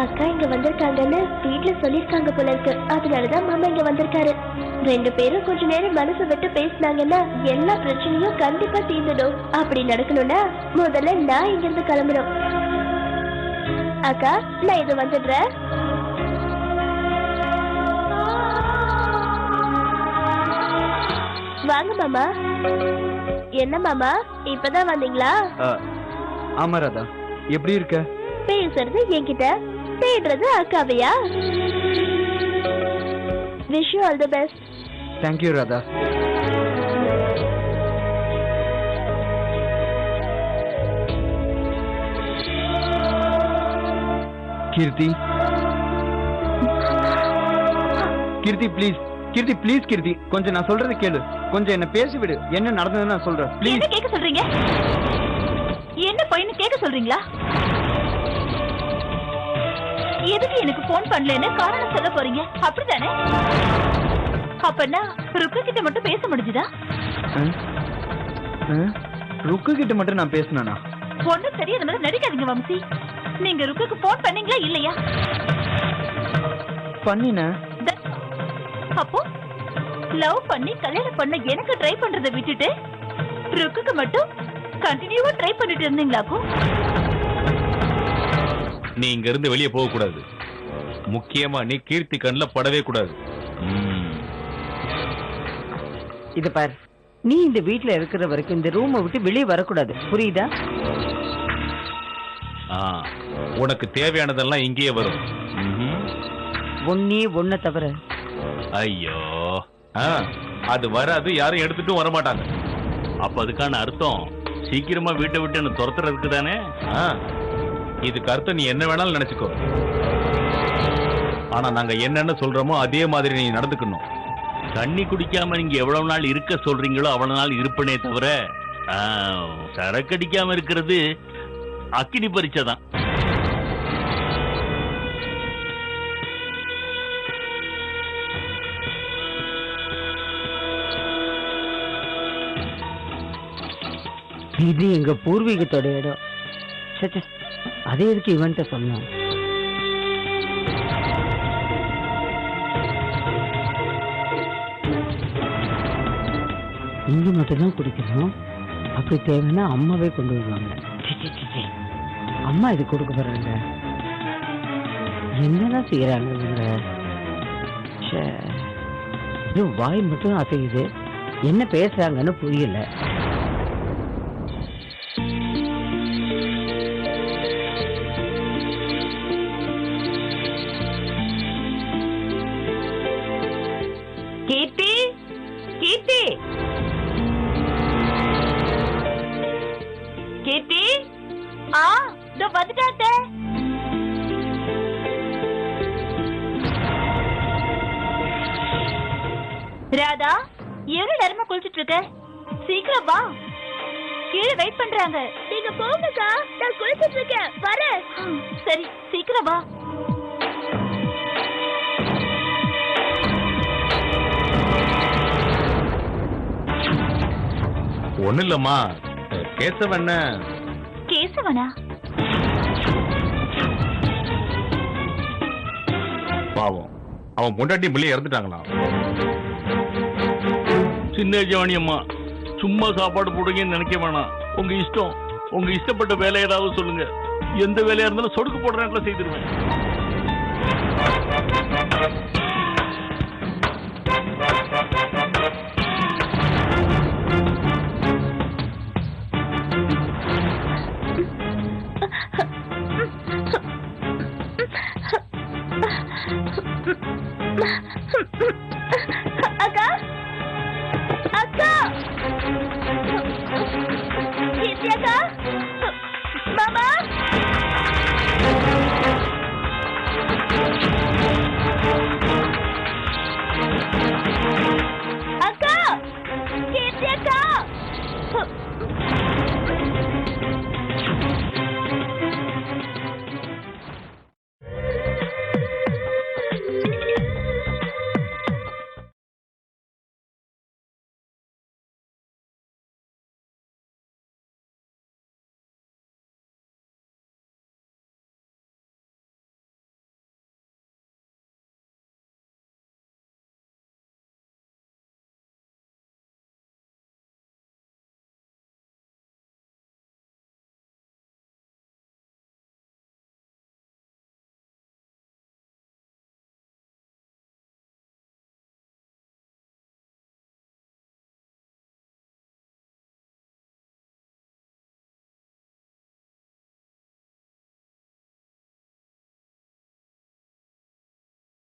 அக்கா இங்க வந்திருக்காங்கன்னு வீட்டுல சொல்லிருக்காங்க போல இருக்கு. அதனாலதான் மாமா இங்க வந்திருக்காரு. 2 பேரும் கொஞ்ச நேரம் மனசு விட்டு பேசினாங்கன்னா எல்லா பிரச்சனையும் கண்டிப்பா தீர்ந்துடும். அப்படி நடக்கணும்னா முதல்ல நான் இங்க இருந்து கிளம்பணும். அக்கா நான் இது வந்துடுறேன். வாங்க மாமா. என்ன மாமா இப்பதான் வந்தீங்களா? ஆமா ராதா, எப்படி இருக்க? பேசுறது என்கிட்ட, தேடுறது அக்காவையா? Wish you all the best. Thank you Radha. Keerthi, Keerthi please, Keerthi please, Keerthi கொஞ்சம் நான் சொல்றது கேளு. கொஞ்சம் என்ன பேசி விடு. என்ன நடந்ததுன்னு நான் சொல்றேன். ப்ளீஸ். என்ன கேட்க சொல்றீங்க? என்ன பையனு கேட்க சொல்றீங்களா? எதுக்கு எனக்கு போன் பண்ணலன்னு காரணம் சொல்ல போறீங்க, அப்படிதானே? அப்பனா ருக்கு கிட்ட மட்டும் பேச முடிஞ்சுதா? ருக்கு கிட்ட மட்டும் நான் பேசினா? ஒண்ணும் தெரியாத மாதிரி நடிக்காதீங்க வம்சி. நீங்க ருக்குக்கு போன் பண்ணீங்களா இல்லையா? பண்ணின. அப்போ லவ் பண்ணி கல்யாணம் பண்ண எனக்கு ட்ரை பண்றதை விட்டுட்டு ருக்குக்கு மட்டும் கண்டினியூவா ட்ரை பண்ணிட்டு இருந்தீங்களாக்கும்? நீ இங்க இருந்து வெளியே போக கூடாது. முக்கியமா நீ கீர்த்தி கண்ணுல படவே கூடாது. இது பார், நீ இந்த வீட்டுல இருக்கிற வரைக்கும் இந்த ரூமை விட்டு வெளியே வரக்கூடாது, புரியுதா? உனக்கு தேவையானதெல்லாம் இங்கேயே வரும். ஒன்னே ஒன்ன தவிர. ஐயோ, அது வராது, யாரும் எடுத்துட்டும் வர மாட்டாங்க. அப்ப அதுக்கான அர்த்தம் சீக்கிரமா வீட்டை விட்டு என்ன துரத்துறதுக்கு தானே? இதுக்கு அர்த்தம் நீ என்ன வேணாலும் நினைச்சுக்கோ. ஆனா நாங்க என்னன்னு சொல்றோமோ அதே மாதிரி நீ நடந்துக்கணும். தண்ணி குடிக்காம நீங்க எவ்வளவு நாள் இருக்க சொல்றீங்களோ அவ்வளவு நாள் இருப்பனே தவிர சரக்கடிக்காம இருக்கிறது அக்கினி பரீட்சைதான். இது எங்க பூர்வீகத்தோட இடம். அதே எதுக்கு இவன்ட்ட சொன்னோம்? இங்க மட்டும்தான் குடிக்கணும். அப்படி தேவைன்னா அம்மாவே கொண்டு வருவாங்க. அம்மா இது கொடுக்க போறாங்க. என்னதான் செய்யறாங்க இவங்க? வாய் மட்டும் அசையுது, என்ன பேசுறாங்கன்னு புரியல. கீர்த்தி, கீர்த்தி, கீர்த்தி, இதோ வந்துட்டாத்த. ராதா, எவ்வளவு நேரமா குளிச்சிட்டு இருக்க? சீக்கிரம் வா, கீழே வெயிட் பண்றாங்க. நீங்க போங்கக்கா, நான் குளிச்சிட்டு இருக்கேன், வரேன். சரி, சீக்கிரம் வா. ஒண்ணு இல்லம்மா, கேசவன். கேசவனா? பாவம், அவன் பொண்டாட்டி பிள்ளை இறந்துட்டாங்களா? சின்ன ஜானி அம்மா, சும்மா சாப்பாடு போடுங்கன்னு நினைக்க வேணாம். உங்க இஷ்டம். உங்க இஷ்டப்பட்ட வேலை ஏதாவது சொல்லுங்க. எந்த வேலையா இருந்தாலும் சொடுக்கு போடுற நேரத்தில் செய்திருவேன். அக்கா, அக்கா, கீர்த்தி அக்கா,